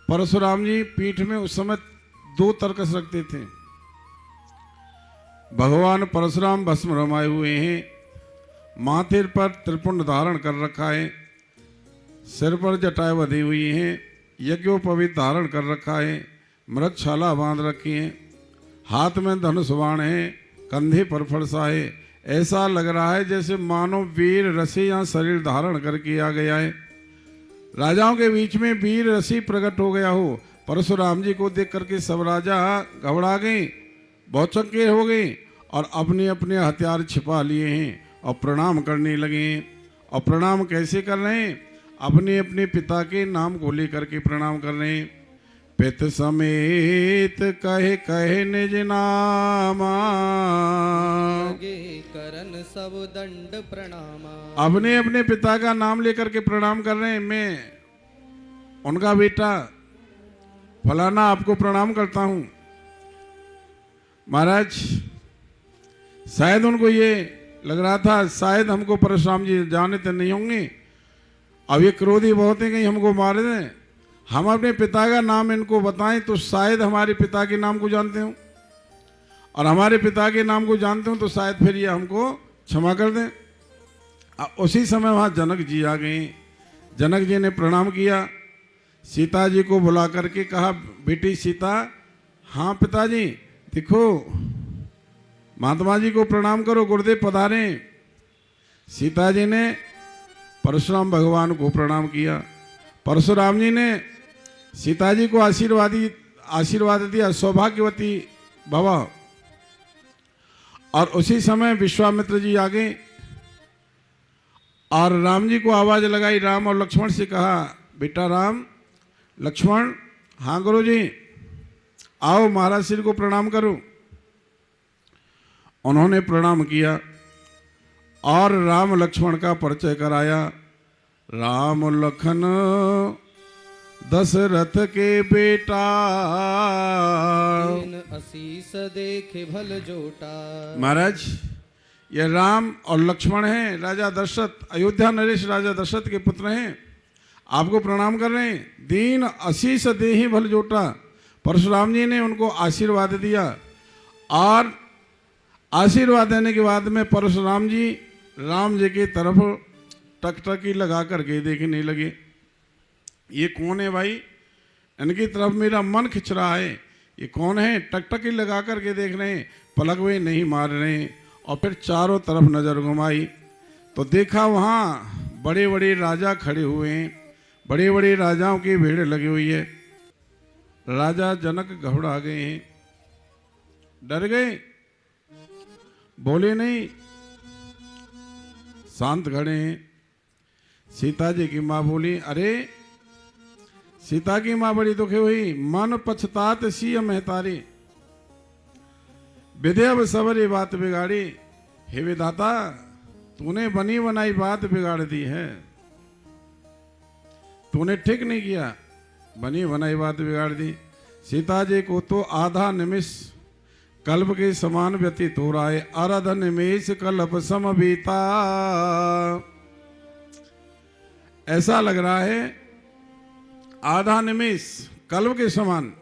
परशुराम जी पीठ में उस समय 2 तरकस रखते थे। भगवान परशुराम भस्म रमाए हुए हैं, माथे पर त्रिपुंड धारण कर रखा है, सिर पर जटाएं बंधी हुई हैं, यज्ञोपवीत धारण कर रखा है, मृगछाला बांध रखी है, हाथ में धनुष बाण है, कंधे पर फरसा है। ऐसा लग रहा है जैसे मानो वीर रसी या शरीर धारण करके आ गया है। राजाओं के बीच में वीर रसी प्रकट हो गया हो। परशुराम जी को देख करके सब राजा घबरा गए, बहुत चक्के हो गए और अपने अपने हथियार छिपा लिए हैं और प्रणाम करने लगे हैं। और प्रणाम कैसे कर रहे हैं? अपने अपने पिता के नाम को लेकर के प्रणाम कर रहे हैं। पित समेत कहे कहे निज नामा, करन सब दंड प्रणामा। अपने अपने पिता का नाम लेकर के प्रणाम कर रहे हैं। मैं उनका बेटा फलाना आपको प्रणाम करता हूं। महाराज शायद उनको ये लग रहा था शायद हमको परशुराम जी जानते नहीं होंगे, अब ये क्रोधी बहुत है कहीं हमको मार दें। हम अपने पिता का नाम इनको बताएं तो शायद हमारे पिता के नाम को जानते हो, और हमारे पिता के नाम को जानते हो तो शायद फिर ये हमको क्षमा कर दें। उसी समय वहाँ जनक जी आ गए। जनक जी ने प्रणाम किया, सीता जी को बुला करके कहा, बेटी सीता। हाँ पिताजी, देखो महात्मा जी को प्रणाम करो, गुरुदेव पधारे। सीता जी ने परशुराम भगवान को प्रणाम किया। परशुराम जी ने सीता जी को आशीर्वाद दिया, सौभाग्यवती भव। और उसी समय विश्वामित्र जी आ गए और राम जी को आवाज लगाई, राम और लक्ष्मण से कहा, बेटा राम लक्ष्मण। हाँ गुरु जी, आओ महाराज श्री को प्रणाम करो। उन्होंने प्रणाम किया और राम लक्ष्मण का परिचय कराया। राम लखन दशरथ के बेटा, आशीष देखे भल जोटा। महाराज ये राम और लक्ष्मण हैं, राजा दशरथ, अयोध्या नरेश राजा दशरथ के पुत्र हैं। आपको प्रणाम कर रहे हैं। दीन आशीष देहि भल जोटा। परशुराम जी ने उनको आशीर्वाद दिया और आशीर्वाद देने के बाद में परशुराम जी राम जी की तरफ टकटकी लगा करके देखने लगे। ये कौन है भाई? इनकी तरफ मेरा मन खिंच रहा है। ये कौन है? टकटकी लगा करके देख रहे हैं, पलक वे नहीं मार रहे हैं। और फिर चारों तरफ नजर घुमाई तो देखा वहाँ बड़े बड़े राजा खड़े हुए हैं, बड़े बड़े राजाओं की भीड़ लगी हुई है। राजा जनक घबरा गए हैं, डर गए, बोले नहीं, शांत खड़े हैं। सीता जी की माँ बोली, अरे सीता की माँ बड़ी दुखी हुई, मन पछतात सिय महतारी, विदेव सबरी बात बिगाड़ी। हे विधाता, तूने बनी बनाई बात बिगाड़ दी है, तूने ठीक नहीं किया, बनी बनाई बात बिगाड़ दी। सीता जी को तो आधा निमिष कल्प के समान व्यतीत हो रहा है। आराध निमेष कल्प सम बीता, ऐसा लग रहा है आधा निमेष कल्प के समान।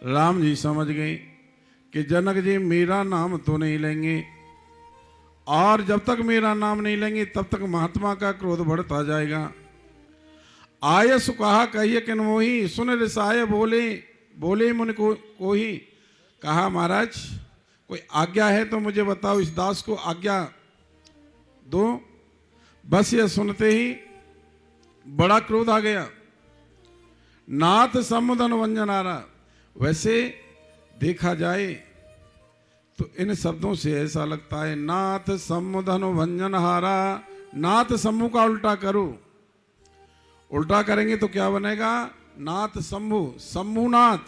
राम जी समझ गए कि जनक जी मेरा नाम तो नहीं लेंगे, और जब तक मेरा नाम नहीं लेंगे तब तक महात्मा का क्रोध बढ़ता जाएगा। आयस कहा कहिए किन मोही, सुन रिसाय बोले बोले मुन को ही। कहा महाराज कोई आज्ञा है तो मुझे बताओ, इस दास को आज्ञा दो। बस यह सुनते ही बड़ा क्रोध आ गया। नाथ समुदन वंजनारा। वैसे देखा जाए तो इन शब्दों से ऐसा लगता है नाथ समुदन वंजनहारा। नाथ शंभु का उल्टा करो, उल्टा करेंगे तो क्या बनेगा? नाथ शंभु, शंभुनाथ।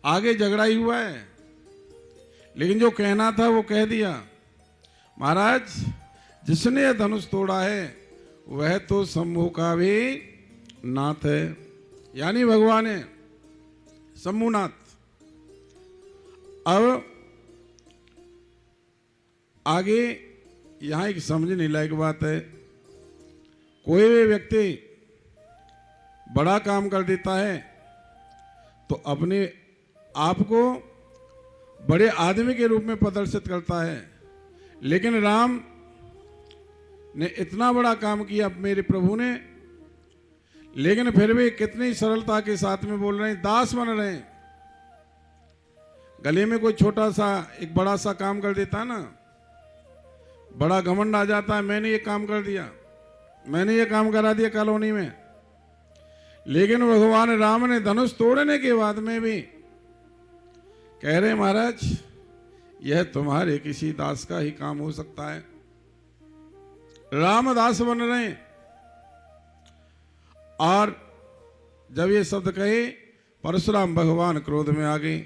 आगे झगड़ा ही हुआ है, लेकिन जो कहना था वो कह दिया। महाराज जिसने यह धनुष तोड़ा है वह तो शंभु का भी नाथ है, यानी भगवान है शंभुनाथ। अब आगे यहां एक समझने लायक बात है। कोई भी व्यक्ति बड़ा काम कर देता है तो अपने आप को बड़े आदमी के रूप में प्रदर्शित करता है। लेकिन राम ने इतना बड़ा काम किया मेरे प्रभु ने, लेकिन फिर भी कितनी सरलता के साथ में बोल रहे हैं, दास बन रहे हैं। गले में कोई छोटा सा एक बड़ा सा काम कर देता है ना, बड़ा घमंड आ जाता है, मैंने ये काम कर दिया, मैंने ये काम करा दिया कॉलोनी में। लेकिन भगवान राम ने धनुष तोड़ने के बाद में भी कह रहे महाराज यह तुम्हारे किसी दास का ही काम हो सकता है। रामदास बन रहे हैं। और जब ये शब्द कहे परशुराम भगवान क्रोध में आ गए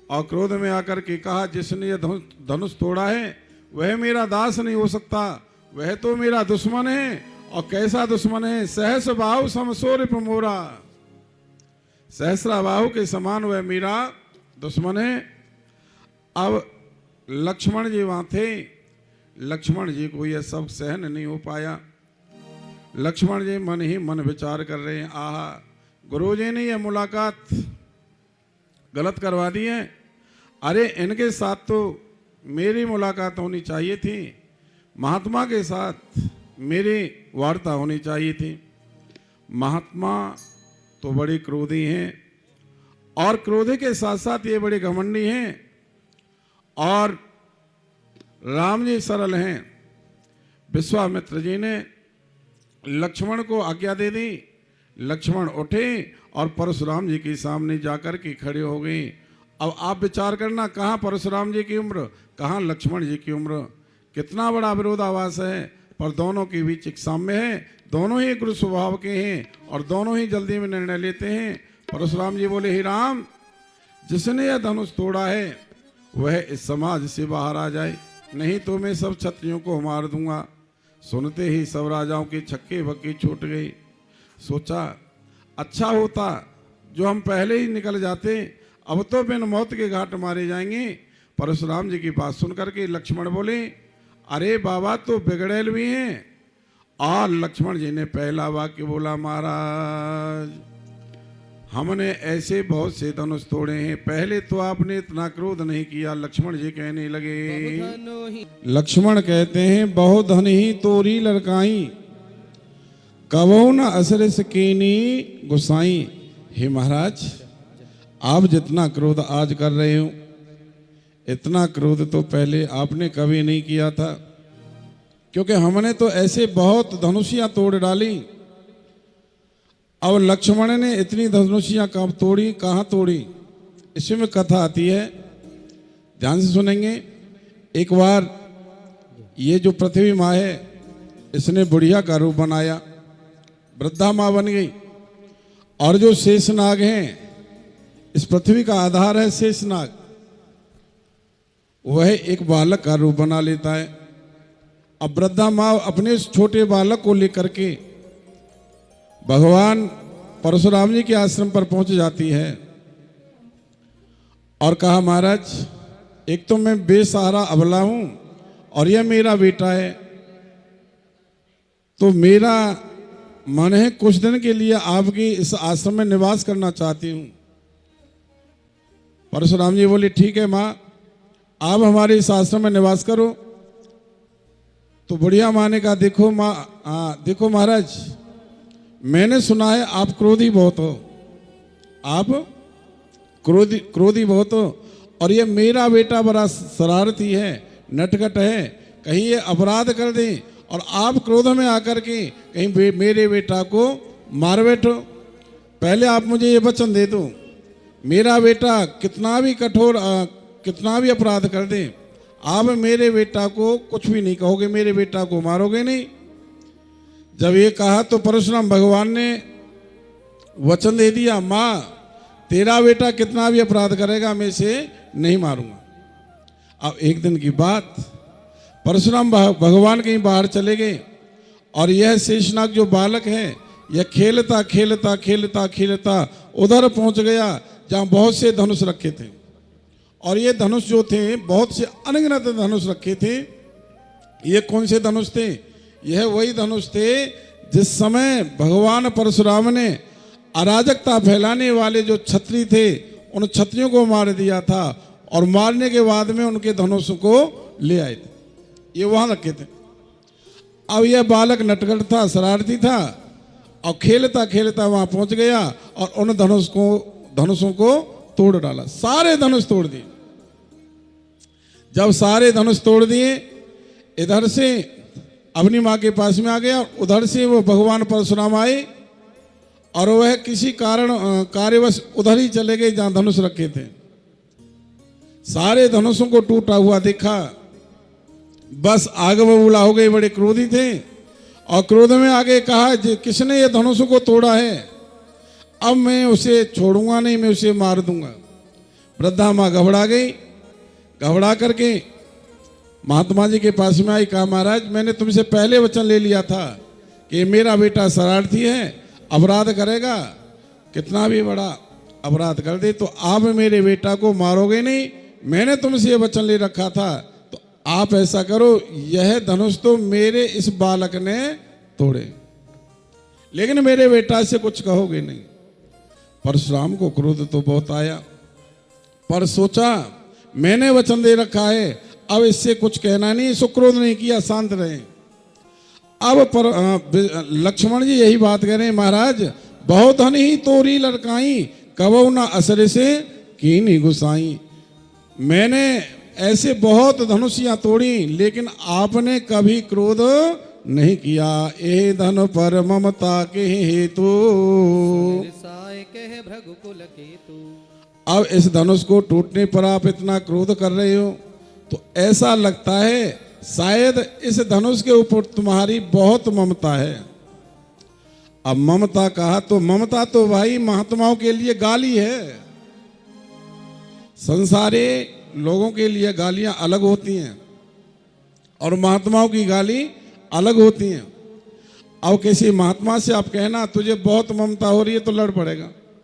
और क्रोध में आकर के कहा जिसने ये धनुष तोड़ा है वह मेरा दास नहीं हो सकता, वह तो मेरा दुश्मन है। और कैसा दुश्मन है? सहस्र बाहु समसोरिप मोरा, सहस्रा बाहु के समान वह मेरा दुश्मन है। अब लक्ष्मण जी वहां थे, लक्ष्मण जी को यह सब सहन नहीं हो पाया। लक्ष्मण जी मन ही मन विचार कर रहे हैं, आहा गुरु जी ने यह मुलाकात गलत करवा दी है। अरे इनके साथ तो मेरी मुलाकात होनी चाहिए थी, महात्मा के साथ मेरी वार्ता होनी चाहिए थी। महात्मा तो बड़ी क्रोधी हैं और क्रोधी के साथ साथ ये बड़े घमंडी हैं और राम जी सरल हैं। विश्वामित्र जी ने लक्ष्मण को आज्ञा दे दी, लक्ष्मण उठे और परशुराम जी के सामने जाकर के खड़े हो गए। अब आप विचार करना, कहाँ परशुराम जी की उम्र, कहाँ लक्ष्मण जी की उम्र, कितना बड़ा विरोधाभास है। पर दोनों के बीच एक साम्य है, दोनों ही गुरु स्वभाव के हैं और दोनों ही जल्दी में निर्णय लेते हैं। परशुराम जी बोले, हे राम, जिसने यह धनुष तोड़ा है वह इस समाज से बाहर आ जाए, नहीं तो मैं सब क्षत्रियों को मार दूंगा। सुनते ही सब राजाओं के छक्के बक्के छूट गई। सोचा अच्छा होता जो हम पहले ही निकल जाते, अब तो बिन मौत के घाट मारे जाएंगे। परशुराम जी की बात सुनकर के लक्ष्मण बोले, अरे बाबा तो बिगड़ेल भी हैं। और लक्ष्मण जी ने पहला वाक्य बोला, महाराज हमने ऐसे बहुत से धनुष तोड़े हैं, पहले तो आपने इतना क्रोध नहीं किया। लक्ष्मण जी कहने लगे, लक्ष्मण कहते हैं बहुत धन ही तोरी लड़काई, कबो न असरस कीनी गुसाई। हे महाराज आप जितना क्रोध आज कर रहे हो इतना क्रोध तो पहले आपने कभी नहीं किया था, क्योंकि हमने तो ऐसे बहुत धनुषियां तोड़ डाली। अब लक्ष्मण ने इतनी धनुषियां कब तोड़ी, कहाँ तोड़ी, इसमें कथा आती है, ध्यान से सुनेंगे। एक बार ये जो पृथ्वी माँ है इसने बुढ़िया का रूप बनाया, वृद्धा माँ बन गई। और जो शेषनाग हैं, इस पृथ्वी का आधार है शेषनाग, वह एक बालक का रूप बना लेता है। अब वृद्धा माँ अपने उस छोटे बालक को लेकर के भगवान परशुराम जी के आश्रम पर पहुंच जाती है और कहा, महाराज एक तो मैं बेसहारा अबला हूं और यह मेरा बेटा है, तो मेरा मन है कुछ दिन के लिए आपके इस आश्रम में निवास करना चाहती हूं। परशुराम जी बोले, ठीक है माँ, आप हमारे इस आश्रम में निवास करो। तो बुढ़िया माँ ने कहा, देखो माँ, देखो महाराज मैंने सुना है आप क्रोधी बहुत हो, आप क्रोधी बहुत हो, और ये मेरा बेटा बड़ा शरारती है, नटखट है, कहीं ये अपराध कर दे और आप क्रोध में आकर के कहीं मेरे बेटा को मार बैठो। पहले आप मुझे ये वचन दे दो, मेरा बेटा कितना भी कठोर कितना भी अपराध कर दे, आप मेरे बेटा को कुछ भी नहीं कहोगे, मेरे बेटा को मारोगे नहीं। जब ये कहा तो परशुराम भगवान ने वचन दे दिया, माँ तेरा बेटा कितना भी अपराध करेगा मैं इसे नहीं मारूंगा। अब एक दिन की बात, परशुराम भगवान कहीं बाहर चले गए और यह शेषनाग जो बालक है यह खेलता खेलता खेलता खेलता उधर पहुंच गया जहां बहुत से धनुष रखे थे। और ये धनुष जो थे बहुत से अनगिनत धनुष रखे थे। ये कौन से धनुष थे? यह वही धनुष थे जिस समय भगवान परशुराम ने अराजकता फैलाने वाले जो क्षत्रिय थे उन क्षत्रियों को मार दिया था और मारने के बाद में उनके धनुष को ले आए थे, ये वहां रखे थे। अब यह बालक नटखट था, शरारती था और खेलता खेलता वहां पहुंच गया और उन धनुषों को तोड़ डाला, सारे धनुष तोड़ दिए। जब सारे धनुष तोड़ दिए, इधर से अपनी मां के पास में आ गया, उधर से वो भगवान परशुराम आए और वह किसी कार्यवश उधर ही चले गए जहां धनुष रखे थे। सारे धनुषों को टूटा हुआ देखा, बस आग बबूला हो गए, बड़े क्रोधी थे और क्रोध में आगे कहा, किसने ये धनुषों को तोड़ा है, अब मैं उसे छोड़ूंगा नहीं, मैं उसे मार दूंगा। वृद्धा मां घबरा गई, घबरा करके महात्मा जी के पास में आई, कहा महाराज मैंने तुमसे पहले वचन ले लिया था कि मेरा बेटा शरारती है, अपराध करेगा, कितना भी बड़ा अपराध कर दे, तो आप मेरे बेटा को मारोगे नहीं, मैंने तुमसे ये वचन ले रखा था, तो आप ऐसा करो, यह धनुष तो मेरे इस बालक ने तोड़े, लेकिन मेरे बेटा से कुछ कहोगे नहीं। परशुराम को क्रोध तो बहुत आया, पर सोचा मैंने वचन दे रखा है, अब इससे कुछ कहना नहीं, सुक्रोध नहीं किया, शांत रहे। अब लक्ष्मण जी यही बात कह रहे हैं, महाराज बहुत धन ही तोरी लड़काई, कबहु ना असर से कीनी गुसाई। मैंने ऐसे बहुत धनुषियां तोड़ी, लेकिन आपने कभी क्रोध नहीं किया। ए धन पर ममता के हेतु कह भृगुकुल केतु। अब इस धनुष को टूटने पर आप इतना क्रोध कर रहे हो, तो ऐसा लगता है शायद इस धनुष के ऊपर तुम्हारी बहुत ममता है। अब ममता कहा तो ममता तो भाई महात्माओं के लिए गाली है, संसारी लोगों के लिए गालियां अलग होती हैं और महात्माओं की गाली अलग होती हैं। अब किसी महात्मा से आप कहना तुझे बहुत ममता हो रही है तो लड़ पड़ेगा।